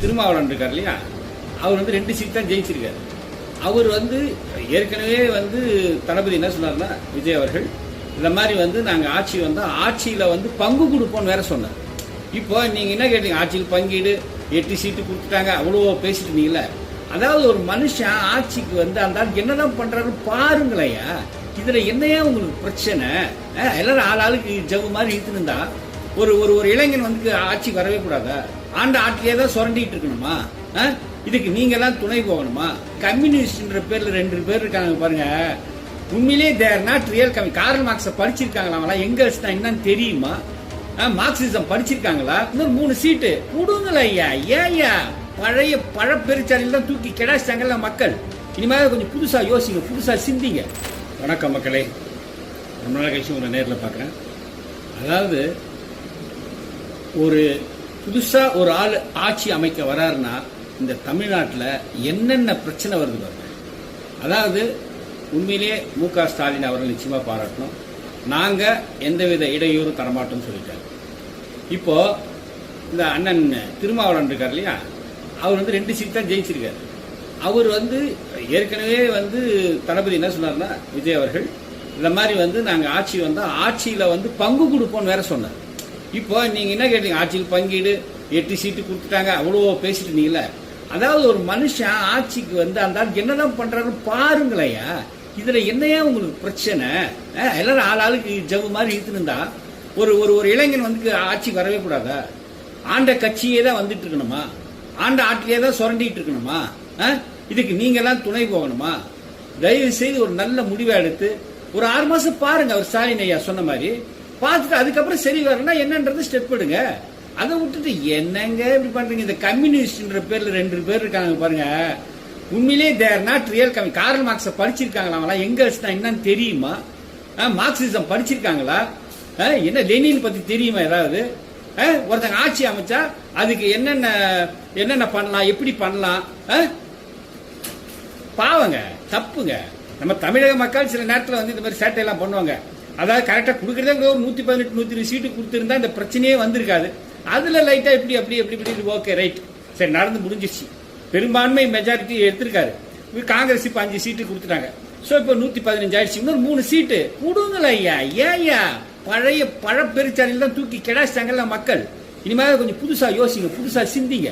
திருமாவளவன் இருக்கார் இல்லையா, அவர் வந்து 2 சீட் தான் ஜெயிச்சிருக்காரு. அவர் வந்து ஏற்கனவே வந்து தளபதி என்ன சொன்னார்னா, விஜய் அவர்கள் இந்த மாதிரி வந்து நாங்கள் ஆட்சி வந்தால் ஆட்சியில் வந்து பங்கு கொடுப்போம்னு வேற சொன்னார். இப்போ நீங்கள் என்ன கேட்டீங்க, ஆட்சியில் பங்கீடு 8 சீட்டு கொடுத்துட்டாங்க அவ்வளோ பேசிட்டு இருந்தீங்கள. அதாவது ஒரு மனுஷன் ஆட்சிக்கு வந்து அந்த என்னதான் பண்றாரு பாருங்களையா. இதுல என்னையா உங்களுக்கு பிரச்சனை? எல்லாரும் ஆளுக்கு ஜவு மாதிரி இழுத்துருந்தா ஒரு ஒரு ஒரு இளைஞன் வந்து ஆட்சிக்கு வரவே கூடாதா? ஆண்ட ஆட்சியே தான் சுரண்டிட்டு இருக்கணுமா? இதுக்கு நீங்க எல்லாம் துணை போகணுமா? கம்யூனிஸ்ட்ன்ற பேர்ல 2 பேர் இருக்காங்க பாருங்க, உண்மையிலேயே தேர் நாட் ரியல் கார்ல் மார்க்ஸை படிச்சிருக்காங்களா? எங்க வச்சுதான் என்னன்னு தெரியுமா? மார்க்சிசம் படிச்சிருக்காங்களா? இன்னொரு 3 சீட்டு கொடுங்களா ஐயா. ஏயா பழைய பழப்பெருச்சாலையில் தான் தூக்கி கிடாச்சிட்டாங்கல்ல மக்கள். இனிமேல் கொஞ்சம் புதுசா யோசிங்க, புதுசா சிந்திங்க. வணக்கம் மக்களே, ரொம்ப நாள் கழிச்சு உங்களை நேரில் பார்க்குறேன். அதாவது ஒரு புதுசா ஒரு ஆள் ஆட்சி அமைக்க வராருன்னா இந்த தமிழ்நாட்டில் என்னென்ன பிரச்சனை வருது பாருங்க. அதாவது உண்மையிலேயே மு.க. ஸ்டாலின் அவர்கள் நிச்சயமா பாராட்டணும். நாங்கள் எந்தவித இடையூறும் தரமாட்டோம்னு சொல்லிட்டாரு. இப்போ இந்த அண்ணன் திருமாவளவன் இருக்கார் இல்லையா, அவர் வந்து 2 சீட் தான் ஜெயிச்சிருக்காரு. அவர் வந்து ஏற்கனவே வந்து தளபதி என்ன சொன்னார்னா, விஜய் அவர்கள் இந்த மாதிரி வந்து நாங்கள் ஆட்சி வந்தால் ஆட்சியில் வந்து பங்கு கொடுப்போம்னு வேற சொன்னார். இப்போ நீங்கள் என்ன கேட்டீங்க, ஆட்சியில் பங்கீடு 8 சீட்டு கொடுத்துட்டாங்க அவ்வளோ பேசிட்டு இருந்தீங்கள. அதாவது ஒரு மனுஷன் ஆட்சிக்கு வந்து அந்த என்னதான் பண்றாரு பாருங்களையா. இதுல என்னையா உங்களுக்கு பிரச்சனை? எல்லாரும் ஆளுக்கு ஜவு மாதிரி இழுத்துருந்தா ஒரு ஒரு ஒரு இளைஞன் வந்து ஆட்சிக்கு வரவே கூடாதா? ஆண்ட கட்சியே தான் வந்துட்டு இருக்கணுமா? ஆண்ட ஆட்சியே தான் சுரண்டிட்டு இருக்கணுமா? இதுக்கு நீங்க எல்லாம் துணை போகணுமா? தயவு செய்து ஒரு நல்ல முடிவை எடுத்து ஒரு 6 மாசம் பாருங்க. அவர் ஸ்டாலின் ஐயா சொன்ன மாதிரி பார்த்துட்டு அதுக்கப்புறம் சரி வரனா என்னன்றது ஸ்டெப் எடுங்க. அதை விட்டுட்டு என்னங்க இப்படி பண்றீங்க? இந்த கம்யூனிஸ்ட்ன்ற பேர்ல 2 பேர் இருக்காங்க பாருங்க, உண்மையிலேயே தேர் நாட் ரியல் கார்ல் மார்க்ஸை படிச்சிருக்காங்களா? எங்க வச்சுதான் என்னன்னு தெரியுமா? மார்க்சிசம் படிச்சிருக்காங்களா? என்ன லெனின் பத்தி தெரியுமா ஏதாவது? ஒருத்தங்க ஆட்சி அமைச்சா அதுக்கு என்னென்ன பண்ணலாம், எப்படி பண்ணலாம்? பாவங்க, தப்புங்க. நம்ம தமிழக மக்கள் சில நேரத்தில் வந்து இந்த மாதிரி சேட்டை எல்லாம் பண்ணுவாங்க. அதாவது கரெக்டா கொடுக்கறதே ஒரு 118 120 சீட்டு கொடுத்திருந்தா இந்த பிரச்சனையே வந்திருக்காது. அதுல லைட்டா இப்படி அப்படி எப்படி இப்படி ஓகே ரைட் சரி நடந்து முடிஞ்சிருச்சு. பெரும்பான்மை மெஜாரிட்டி எடுத்திருக்காரு. காங்கிரஸ் இப்ப 5 சீட்டு கொடுத்துட்டாங்க. சோ இப்ப 115 ஆயிடுச்சு. இன்னொரு 3 சீட்டு கொடுங்களா ஐயா. ஏயா பழைய பழப்பெருச்சாலையில் தான் தூக்கி கிடாச்சிட்டாங்கல்ல மக்கள். இனிமேல் கொஞ்சம் புதுசா யோசிங்க, புதுசா சிந்திங்க.